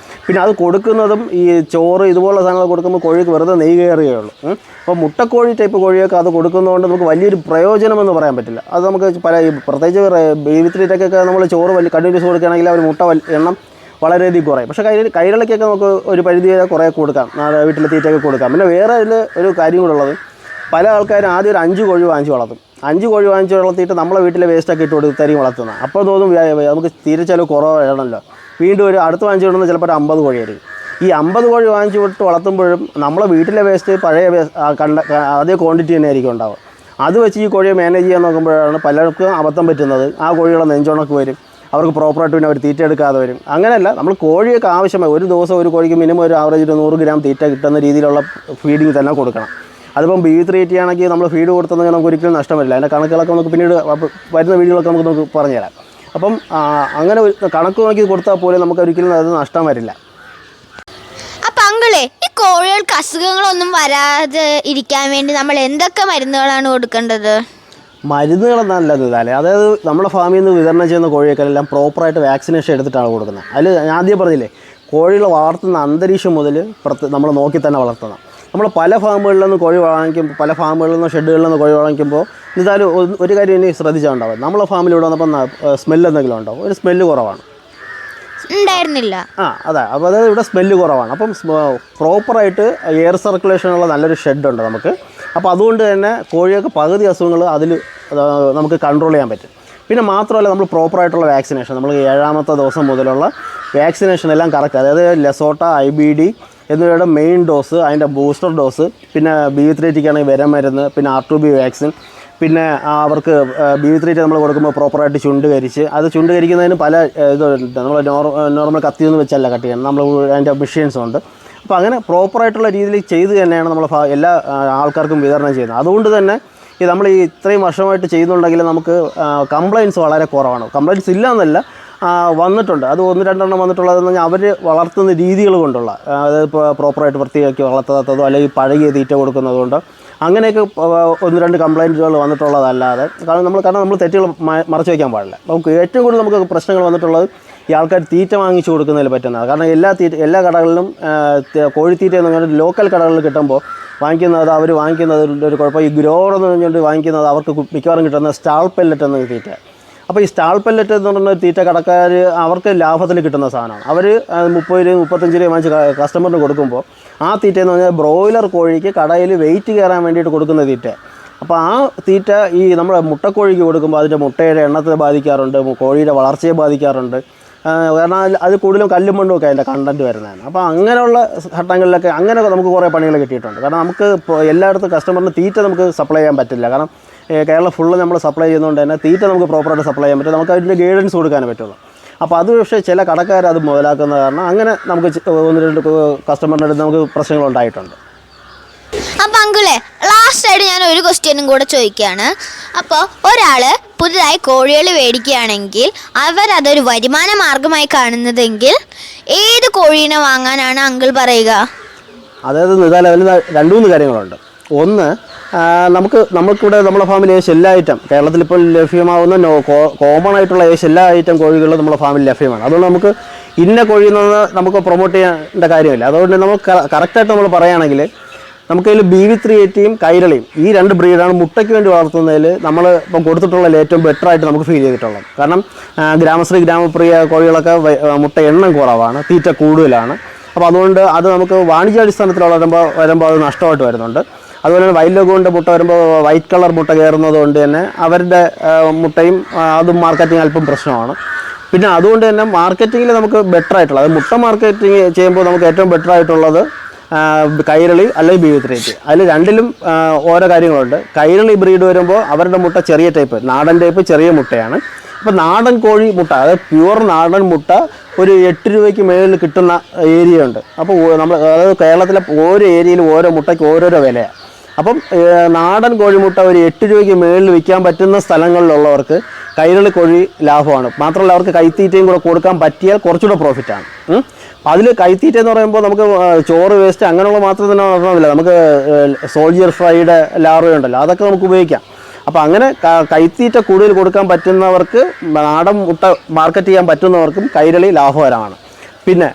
പിന്നെ അത് കൊടുക്കുന്നതും ഈ ചോറ് ഇതുപോലുള്ള സാധനങ്ങൾ കൊടുക്കുമ്പോൾ കോഴിക്ക് വെറുതെ നെയ്യ് കയറുകയുള്ളൂ. അപ്പോൾ മുട്ടക്കോഴി ടൈപ്പ് കോഴിയൊക്കെ അത് കൊടുക്കുന്നതുകൊണ്ട് നമുക്ക് വലിയൊരു പ്രയോജനമെന്ന് പറയാൻ പറ്റില്ല. അത് നമുക്ക് പ്രത്യേകിച്ച് BF3 നമ്മൾ ചോറ് കണ്ടിന്യൂസ് കൊടുക്കുകയാണെങ്കിൽ അവർ എണ്ണം വളരെയധികം കുറയും. പക്ഷേ കൈരളിക്കൊക്കെ നമുക്ക് ഒരു പരിധി വരെ കുറേ കൊടുക്കാം, വീട്ടിലെ തീറ്റയൊക്കെ കൊടുക്കാം. പിന്നെ വേറെ ഇതിൽ ഒരു കാര്യം കൂടെ ഉള്ളത്, പല ആൾക്കാരും ആദ്യം ഒരു 5 കോഴി വാങ്ങിച്ച് വളർത്തും. 5 കോഴി വാങ്ങിച്ച് വളർത്തിയിട്ട് നമ്മളെ വീട്ടിലെ വേസ്റ്റൊക്കെ ഇട്ട് കൊടുത്തായിരിക്കും വളർത്തുന്നത്. അപ്പോൾ തോന്നും നമുക്ക് തീരെ ചിലവ് കുറവാണല്ലോ. വീണ്ടും അടുത്ത് വാങ്ങിച്ച് വിടുന്നത് ചിലപ്പോൾ ഒരു 50 കോഴിയായിരിക്കും. ഈ 50 കോഴി വാങ്ങിച്ച് വിട്ട് വളർത്തുമ്പോഴും നമ്മളെ വീട്ടിലെ വേസ്റ്റ് പഴയ അതേ ക്വാണ്ടിറ്റി തന്നെ ആയിരിക്കും ഉണ്ടാവുക. അത് വെച്ച് ഈ കോഴിയെ മാനേജ് ചെയ്യാൻ നോക്കുമ്പോഴാണ് പലർക്കും അബദ്ധം പറ്റുന്നത്. ആ കോഴികളെ നെഞ്ചുണക്ക് വരും, അവർക്ക് പ്രോപ്പറായിട്ട് പിന്നെ അവർ തീറ്റ എടുക്കാതെ വരും. അങ്ങനെയല്ല, നമ്മൾ കോഴിയൊക്കെ ആവശ്യമായി ഒരു ദിവസം ഒരു കോഴിക്ക് മിനിമം ഒരു ആവറേജ് 100 ഗ്രാം തീറ്റ കിട്ടുന്ന രീതിയിലുള്ള ഫീഡിങ് തന്നെ കൊടുക്കണം. അതിപ്പം BF3 ആണെങ്കിൽ നമ്മൾ ഫീഡ് കൊടുത്തതെങ്കിൽ നമുക്ക് ഒരിക്കലും നഷ്ടം വരില്ല. അതിൻ്റെ കണക്കുകളൊക്കെ നമുക്ക് പിന്നീട് വരുന്ന വീഡിയോകളൊക്കെ നമുക്ക് പറഞ്ഞുതരാം. അപ്പം അങ്ങനെ കണക്ക് നോക്കി കൊടുത്താൽ പോലും നമുക്ക് ഒരിക്കലും അത് നഷ്ടം വരില്ല. അപ്പം അങ്കിളേ, ഈ കോഴികൾക്ക് അസുഖങ്ങളൊന്നും വരാതെ ഇരിക്കാൻ വേണ്ടി നമ്മൾ എന്തൊക്കെ മരുന്നുകളാണ് കൊടുക്കേണ്ടത്? മരുന്നുകളെന്നല്ലത് ഇതാലേ, അതായത് നമ്മുടെ ഫാമിൽ നിന്ന് വിതരണം ചെയ്യുന്ന കോഴിയൊക്കെല്ലാം പ്രോപ്പറായിട്ട് വാക്സിനേഷൻ എടുത്തിട്ടാണ് കൊടുക്കുന്നത്. അതിൽ ഞാൻ ആദ്യം പറഞ്ഞില്ലേ, കോഴികളെ വളർത്തുന്ന അന്തരീക്ഷം മുതൽ നമ്മൾ നോക്കി തന്നെ വളർത്തണം. നമ്മൾ പല ഫാമുകളിൽ നിന്ന് കോഴി വാങ്ങിക്കുമ്പോൾ, പല ഫാമുകളിൽ നിന്ന് ഷെഡുകളിൽ നിന്ന് കോഴി വാങ്ങിക്കുമ്പോൾ ഇതായാലും ഒരു കാര്യം ഇനി ശ്രദ്ധിച്ചാൽ നമ്മളെ ഫാമിൽ ഇവിടെ വന്നപ്പോൾ സ്മെല്ല് എന്തെങ്കിലും ഉണ്ടാവും. ഒരു സ്മെല്ല് കുറവാണ് ഉണ്ടായിരുന്നില്ല. അതെ. അപ്പോൾ അതായത് ഇവിടെ സ്മെല്ല് കുറവാണ്. അപ്പം പ്രോപ്പറായിട്ട് എയർ സർക്കുലേഷനുള്ള നല്ലൊരു ഷെഡുണ്ട് നമുക്ക്. അപ്പോൾ അതുകൊണ്ട് തന്നെ കോഴിയൊക്കെ പകുതി അസുഖങ്ങൾ അതിൽ നമുക്ക് കൺട്രോൾ ചെയ്യാൻ പറ്റും. പിന്നെ മാത്രമല്ല, നമ്മൾ പ്രോപ്പറായിട്ടുള്ള വാക്സിനേഷൻ, നമ്മൾ 7ാമത്തെ ദിവസം മുതലുള്ള വാക്സിനേഷൻ എല്ലാം കറക്റ്റ്, അതായത് ലെസോട്ട, IBD എന്നിവയുടെ മെയിൻ ഡോസ്, അതിൻ്റെ ബൂസ്റ്റർ ഡോസ്, പിന്നെ BV3 ആണെങ്കിൽ വിരമരുന്ന്, പിന്നെ R2B വാക്സിൻ, പിന്നെ അവർക്ക് BV3 നമ്മൾ കൊടുക്കുമ്പോൾ പ്രോപ്പറായിട്ട് ചുണ്ട് കരിച്ച്, അത് ചുണ്ട് കരിക്കുന്നതിന് പല ഇതുണ്ട്. നമ്മൾ നോർമൽ കത്തിയൊന്നും വെച്ചല്ല കട്ട് ചെയ്യണം, നമ്മൾ അതിൻ്റെ മെഷീൻസ് ഉണ്ട്. അപ്പോൾ അങ്ങനെ പ്രോപ്പറായിട്ടുള്ള രീതിയിൽ ചെയ്ത് തന്നെയാണ് നമ്മൾ എല്ലാ ആൾക്കാർക്കും വിതരണം ചെയ്യുന്നത്. അതുകൊണ്ട് തന്നെ നമ്മൾ ഈ ഇത്രയും വർഷമായിട്ട് ചെയ്യുന്നുണ്ടെങ്കിൽ നമുക്ക് കംപ്ലയിൻറ്റ്സ് വളരെ കുറവാണ്. കംപ്ലയിൻറ്റ്സ് ഇല്ല എന്നല്ല, വന്നിട്ടുണ്ട്. അത് 1-2 വന്നിട്ടുള്ളതെന്ന് പറഞ്ഞാൽ അവർ വളർത്തുന്ന രീതികൾ കൊണ്ടുള്ള, അതായത് ഇപ്പോൾ പ്രോപ്പറായിട്ട് വൃത്തിയാക്കി വളർത്താത്തതോ അല്ലെങ്കിൽ പഴകിയ തീറ്റ കൊടുക്കുന്നതുകൊണ്ട് അങ്ങനെയൊക്കെ 1-2 കംപ്ലയിൻറ്റുകൾ വന്നിട്ടുള്ളതല്ലാതെ, കാരണം നമ്മൾ തെറ്റുകൾ മറച്ചു വയ്ക്കാൻ പാടില്ല. നമുക്ക് ഏറ്റവും കൂടുതൽ നമുക്ക് പ്രശ്നങ്ങൾ വന്നിട്ടുള്ളത് ഈ ആൾക്കാർ തീറ്റ വാങ്ങിച്ചു കൊടുക്കുന്നതിൽ പറ്റുന്നതാണ്. കാരണം എല്ലാ കടകളിലും കോഴിത്തീറ്റ എന്ന് പറഞ്ഞാൽ ലോക്കൽ കടകളിൽ കിട്ടുമ്പോൾ അവർ വാങ്ങിക്കുന്നതിൻ്റെ ഒരു കുഴപ്പം, ഈ ഗ്രോർ എന്ന് പറഞ്ഞുകൊണ്ട് വാങ്ങിക്കുന്നത് അവർക്ക് മിക്കവാറും കിട്ടുന്ന സ്റ്റാൾ പെല്ലറ്റ് എന്ന തീറ്റ. അപ്പോൾ ഈ സ്റ്റാൾ പെല്ലറ്റ് എന്ന് പറഞ്ഞ തീറ്റ കടക്കാർ അവർക്ക് ലാഭത്തിൽ കിട്ടുന്ന സാധനമാണ്. അവർ 30-35 രൂപ വാങ്ങിച്ച് കസ്റ്റമറിന് കൊടുക്കുമ്പോൾ ആ തീറ്റ എന്ന് പറഞ്ഞാൽ ബ്രോയിലർ കോഴിക്ക് കടയിൽ വെയിറ്റ് കയറാൻ വേണ്ടിയിട്ട് കൊടുക്കുന്ന തീറ്റ. അപ്പോൾ ആ തീറ്റ ഈ നമ്മുടെ മുട്ടക്കോഴിക്ക് കൊടുക്കുമ്പോൾ അതിൻ്റെ മുട്ടയുടെ എണ്ണത്തെ ബാധിക്കാറുണ്ട്, കോഴിയുടെ വളർച്ചയെ ബാധിക്കാറുണ്ട്. കാരണം അത് കൂടുതലും കല്ലും മണ്ണും ഒക്കെ അതിൻ്റെ കണ്ടൻറ്റ് വരുന്നതാണ്. അപ്പോൾ അങ്ങനെയുള്ള ഘട്ടങ്ങളിലൊക്കെ അങ്ങനെ നമുക്ക് കുറേ പണികൾ കിട്ടിയിട്ടുണ്ട്. കാരണം നമുക്ക് ഇപ്പോൾ എല്ലായിടത്തും കസ്റ്റമറിന് തീറ്റ നമുക്ക് സപ്ലൈ ചെയ്യാൻ പറ്റില്ല. കാരണം കേരളം ഫുള്ള് നമ്മൾ സപ്ലൈ ചെയ്യുന്നതുകൊണ്ട് തന്നെ തീറ്റ നമുക്ക് പ്രോപ്പറായിട്ട് സപ്ലൈ ചെയ്യാൻ പറ്റും, നമുക്ക് അതിൻ്റെ ഗൈഡൻസ് കൊടുക്കാനേ പറ്റുള്ളൂ. അപ്പോൾ അത് പക്ഷേ ചില കടക്കാർ അത് മുതലാക്കുന്ന കാരണം അങ്ങനെ നമുക്ക് 1-2 കസ്റ്റമറിൻ്റെ അടുത്ത് നമുക്ക് പ്രശ്നങ്ങളുണ്ടായിട്ടുണ്ട്. അപ്പം അങ്കിളെ, ലാസ്റ്റായിട്ട് ഞാൻ ഒരു ക്വസ്റ്റ്യനും കൂടെ ചോദിക്കുകയാണ്. അപ്പോൾ ഒരാൾ പുതുതായി കോഴികൾ മേടിക്കുകയാണെങ്കിൽ അവരതൊരു വരുമാന മാർഗമായി കാണുന്നതെങ്കിൽ ഏത് കോഴീനെ വാങ്ങാനാണ് അങ്കിൾ പറയുക? അതായത് ഇതാ ലെവലിൽ 2-3 കാര്യങ്ങളുണ്ട്. ഒന്ന്, നമുക്കിവിടെ നമ്മുടെ ഫാമിൽ ഏകദേശം എല്ലാ ഐറ്റം കേരളത്തിലിപ്പോൾ ലഭ്യമാവുന്ന കോമൺ ആയിട്ടുള്ള ഏകദേശം എല്ലാ ഐറ്റം കോഴികളും നമ്മുടെ ഫാമിൽ ലഭ്യമാണ്. അതുകൊണ്ട് നമുക്ക് ഇന്ന കോഴി എന്ന് നമുക്ക് പ്രൊമോട്ട് ചെയ്യേണ്ട കാര്യമില്ല. അതുകൊണ്ട് നമുക്ക് കറക്റ്റായിട്ട് നമ്മൾ പറയുകയാണെങ്കിൽ നമുക്കതിൽ BV380യും കൈരളിയും, ഈ 2 ബ്രീഡാണ് മുട്ടയ്ക്ക് വേണ്ടി വളർത്തുന്നതിൽ നമ്മൾ ഇപ്പം കൊടുത്തിട്ടുള്ളതിൽ ഏറ്റവും ബെറ്ററായിട്ട് നമുക്ക് ഫീൽ ചെയ്തിട്ടുള്ളത്. കാരണം ഗ്രാമശ്രീ, ഗ്രാമപ്രിയ കോഴികളൊക്കെ മുട്ട എണ്ണം കുറവാണ്, തീറ്റ കൂടുതലാണ്. അപ്പോൾ അതുകൊണ്ട് അത് നമുക്ക് വാണിജ്യാടിസ്ഥാനത്തിൽ വരുമ്പോൾ അത് നഷ്ടമായിട്ട് വരുന്നുണ്ട്. അതുപോലെ തന്നെ വൈറ്റ് ലോഗോൻ്റെ മുട്ട വരുമ്പോൾ വൈറ്റ് കളർ മുട്ട കയറുന്നത് കൊണ്ട് തന്നെ അവരുടെ മുട്ടയും അതും മാർക്കറ്റിംഗ് അല്പം പ്രശ്നമാണ്. പിന്നെ അതുകൊണ്ട് തന്നെ മാർക്കറ്റിങ്ങിൽ നമുക്ക് ബെറ്ററായിട്ടുള്ളത്, മുട്ട മാർക്കറ്റിംഗ് ചെയ്യുമ്പോൾ നമുക്ക് ഏറ്റവും ബെറ്ററായിട്ടുള്ളത് കൈരളി അല്ലെങ്കിൽ BV380. അതിൽ രണ്ടിലും ഓരോ കാര്യങ്ങളുണ്ട്. കൈരളി ബ്രീഡ് വരുമ്പോൾ അവരുടെ മുട്ട ചെറിയ ടൈപ്പ്, നാടൻ ടൈപ്പ് ചെറിയ മുട്ടയാണ്. അപ്പോൾ നാടൻ കോഴി മുട്ട, അതായത് പ്യുവർ നാടൻ മുട്ട ഒരു 8 രൂപയ്ക്ക് മേളിൽ കിട്ടുന്ന ഏരിയ ഉണ്ട്. അപ്പോൾ അതായത് കേരളത്തിലെ ഓരോ ഏരിയയിലും ഓരോ മുട്ടയ്ക്ക് ഓരോരോ വിലയാണ്. അപ്പം നാടൻ കോഴിമുട്ട ഒരു 8 രൂപയ്ക്ക് മേളിൽ വിൽക്കാൻ പറ്റുന്ന സ്ഥലങ്ങളിലുള്ളവർക്ക് കൈരളി കോഴി ലാഭമാണ്. മാത്രമല്ല അവർക്ക് കൈത്തീറ്റയും കൂടെ കൊടുക്കാൻ പറ്റിയാൽ കുറച്ചുകൂടെ പ്രോഫിറ്റാണ്. അതിൽ കൈത്തീറ്റ എന്ന് പറയുമ്പോൾ നമുക്ക് ചോറ് വേസ്റ്റ് അങ്ങനെയുള്ള മാത്രം തന്നെ നടക്കണമെന്നില്ല, നമുക്ക് സോൾജിയർ ഫ്രൈഡ് ലാർവയുണ്ടല്ലോ, അതൊക്കെ നമുക്ക് ഉപയോഗിക്കാം. അപ്പോൾ അങ്ങനെ കൈത്തീറ്റ കൂടുതൽ കൊടുക്കാൻ പറ്റുന്നവർക്ക്, നാടൻ മുട്ട മാർക്കറ്റ് ചെയ്യാൻ പറ്റുന്നവർക്കും കൈരളി ലാഭകരമാണ്. പിന്നെ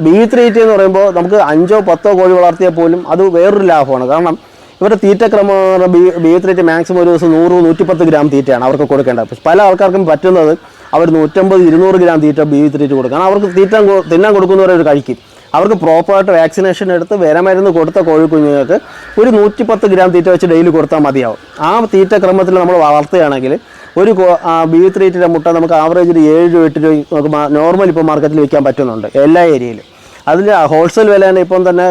BV380 എന്ന് പറയുമ്പോൾ നമുക്ക് 5-10 കോഴി വളർത്തിയാൽ പോലും അത് വേറൊരു ലാഭമാണ്. കാരണം ഇവരുടെ തീറ്റക്രമം BV380 മാക്സിമം ഒരു ദിവസം 100-110 ഗ്രാം തീറ്റയാണ് അവർക്ക് കൊടുക്കേണ്ടത്. പക്ഷേ പല ആൾക്കാർക്കും പറ്റുന്നത് അവർ 150-200 ഗ്രാം തീറ്റ BV380 കൊടുക്കണം. അവർക്ക് തിന്നാൻ കൊടുക്കുന്നവരെ ഒരു കഴിക്കും. അവർക്ക് പ്രോപ്പറായിട്ട് വാക്സിനേഷൻ എടുത്ത് വിരമരുന്ന് കൊടുത്ത കോഴിക്കുഞ്ഞുങ്ങൾക്ക് ഒരു 110 ഗ്രാം തീറ്റ വെച്ച് ഡെയിലി കൊടുത്താൽ മതിയാവും. ആ തീറ്റ ക്രമത്തിൽ നമ്മൾ വളർത്തുകയാണെങ്കിൽ ഒരു BV380 മുട്ട നമുക്ക് ആവറേജ് ഒരു 7-8 രൂപ നമുക്ക് നോർമൽ ഇപ്പോൾ മാർക്കറ്റിൽ വിൽക്കാൻ പറ്റുന്നുണ്ട് എല്ലാ ഏരിയയിലും. അതിൽ ഹോൾസെയിൽ വില തന്നെ ഇപ്പം തന്നെ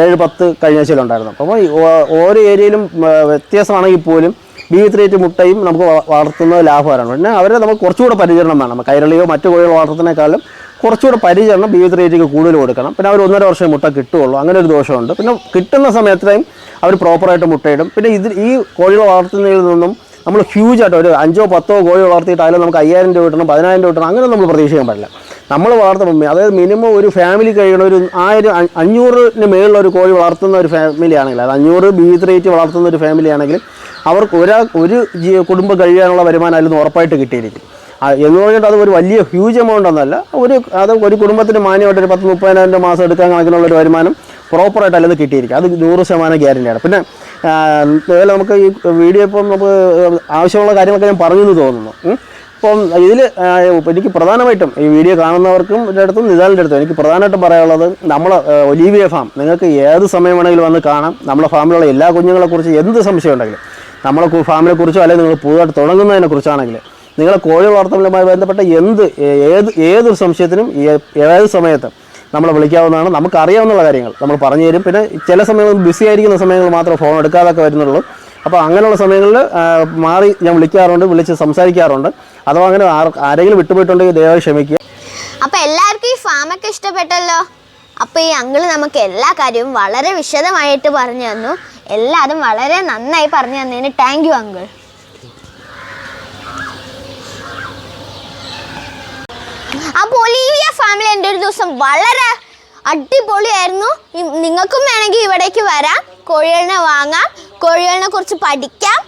7-10 കഴിഞ്ഞ ആഴ്ചയിലുണ്ടായിരുന്നു. അപ്പോൾ ഓരോ ഏരിയയിലും വ്യത്യാസമാണെങ്കിൽ പോലും BV380 മുട്ടയും നമുക്ക് വളർത്തുന്നത് ലാഭകരമാണ്. പിന്നെ അവരെ നമുക്ക് കുറച്ചുകൂടെ പരിചരണം വേണം. കൈരളിയോ മറ്റു കോഴികൾ വളർത്തുന്നതിനേക്കാളും കുറച്ചുകൂടെ പരിചരണം BV380 കൂടുതൽ കൊടുക്കണം. പിന്നെ അവർ 1.5 വർഷം മുട്ട കിട്ടുകയുള്ളൂ, അങ്ങനെ ഒരു ദോഷമുണ്ട്. പിന്നെ കിട്ടുന്ന സമയത്തേയും അവർ പ്രോപ്പറായിട്ട് മുട്ടയിടും. പിന്നെ ഈ കോഴികൾ വളർത്തുന്നതിൽ നിന്നും നമ്മൾ ഹ്യൂജായിട്ട് ഒരു 5-10 കോഴി വളർത്തിയിട്ട് അതിൽ നമുക്ക് 5000 രൂപ കിട്ടണം, 10000 രൂപ കിട്ടണം, അങ്ങനെ നമ്മൾ പ്രതീക്ഷിക്കാൻ പാടില്ല. നമ്മൾ വളർത്തുമ്പോൾ അതായത് മിനിമം ഒരു ഫാമിലി കഴിയണ ഒരു 500-ന് മേളിലൊരു കോഴി വളർത്തുന്ന ഒരു ഫാമിലി ആണെങ്കിൽ, അത് 500 ബീഫ് റേറ്റ് വളർത്തുന്ന ഒരു ഫാമിലി ആണെങ്കിൽ അവർക്ക് ഒരു കുടുംബം കഴിയാനുള്ള വരുമാനം അതിൽ നിന്ന് ഉറപ്പായിട്ട് കിട്ടിയിരിക്കും. എന്ന് പറഞ്ഞിട്ട് അത് ഒരു വലിയ ഹ്യൂജ് എമൗണ്ട് ഒന്നല്ല, ഒരു കുടുംബത്തിന് മാന്യമായിട്ട് ഒരു 10-30,000 മാസം എടുക്കാൻ കണക്കിനുള്ളൊരു വരുമാനം പ്രോപ്പറായിട്ട് അതിൽ നിന്ന് കിട്ടിയിരിക്കും. അത് 100% ഗ്യാരണ്ടിയാണ്. പിന്നെ അതുപോലെ നമുക്ക് ഈ വീഡിയോ ഇപ്പം നമുക്ക് ആവശ്യമുള്ള കാര്യങ്ങളൊക്കെ ഞാൻ പറഞ്ഞു എന്ന് തോന്നുന്നു. അപ്പം ഇതിൽ എനിക്ക് പ്രധാനമായിട്ടും ഈ വീഡിയോ കാണുന്നവർക്കും അടുത്തും നിദാലിൻ്റെ അടുത്തും എനിക്ക് പ്രധാനമായിട്ടും പറയാനുള്ളത്, നമ്മൾ ഒലീവിയ ഫാം നിങ്ങൾക്ക് ഏത് സമയം വേണമെങ്കിലും വന്ന് കാണാം. നമ്മുടെ ഫാമിലുള്ള എല്ലാ കുഞ്ഞുങ്ങളെക്കുറിച്ച് എന്ത് സംശയം ഉണ്ടെങ്കിലും, നമ്മളെ ഫാമിനെക്കുറിച്ചോ അല്ലെങ്കിൽ നിങ്ങൾ പുതുതായിട്ട് തുടങ്ങുന്നതിനെക്കുറിച്ചാണെങ്കിൽ, നിങ്ങളെ കോഴി വളർത്തലുമായി ബന്ധപ്പെട്ട ഏതൊരു സംശയത്തിനും ഏത് സമയത്തും നമ്മളെ വിളിക്കാവുന്നതാണ്. നമുക്കറിയാവുന്ന കാര്യങ്ങൾ നമ്മൾ പറഞ്ഞു തരും. പിന്നെ ചില സമയങ്ങളിൽ ബിസി ആയിരിക്കുന്ന സമയങ്ങളിൽ മാത്രം ഫോൺ എടുക്കാതൊക്കെ വരുന്നുള്ളൂ. അപ്പോൾ അങ്ങനെയുള്ള സമയങ്ങളിൽ മാറി ഞാൻ വിളിക്കാറുണ്ട്, വിളിച്ച് സംസാരിക്കാറുണ്ട്. അഥവാ അങ്ങനെ ആരെങ്കിലും വിട്ടുപോയിട്ടുണ്ടെങ്കിൽ ദയവായി ക്ഷമിക്കുക. അപ്പോൾ എല്ലാവർക്കും ഈ ഫാമൊക്കെ ഇഷ്ടപ്പെട്ടല്ലോ. അപ്പോൾ ഈ അങ്കിള് നമുക്ക് എല്ലാ കാര്യവും വളരെ വിശദമായിട്ട് പറഞ്ഞു തന്നു. എല്ലാതും വളരെ നന്നായി പറഞ്ഞു തന്നതിന് താങ്ക് യു അങ്കിൾ. അപ്പോൾ ഒലീവിയ ഫാമിൽ എൻ്റെ ഒരു ദിവസം വളരെ അടിപൊളിയായിരുന്നു. നിങ്ങൾക്കും വേണമെങ്കിൽ ഇവിടേക്ക് വരാം, കോഴികളിനെ വാങ്ങാം, കോഴികളിനെ കുറിച്ച് പഠിക്കാം.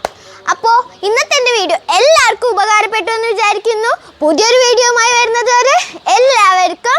അപ്പോൾ ഇന്നത്തെ എൻ്റെ വീഡിയോ എല്ലാവർക്കും ഉപകാരപ്പെട്ടു എന്ന് വിചാരിക്കുന്നു. പുതിയൊരു വീഡിയോയുമായി വരുന്നത് വരെ എല്ലാവർക്കും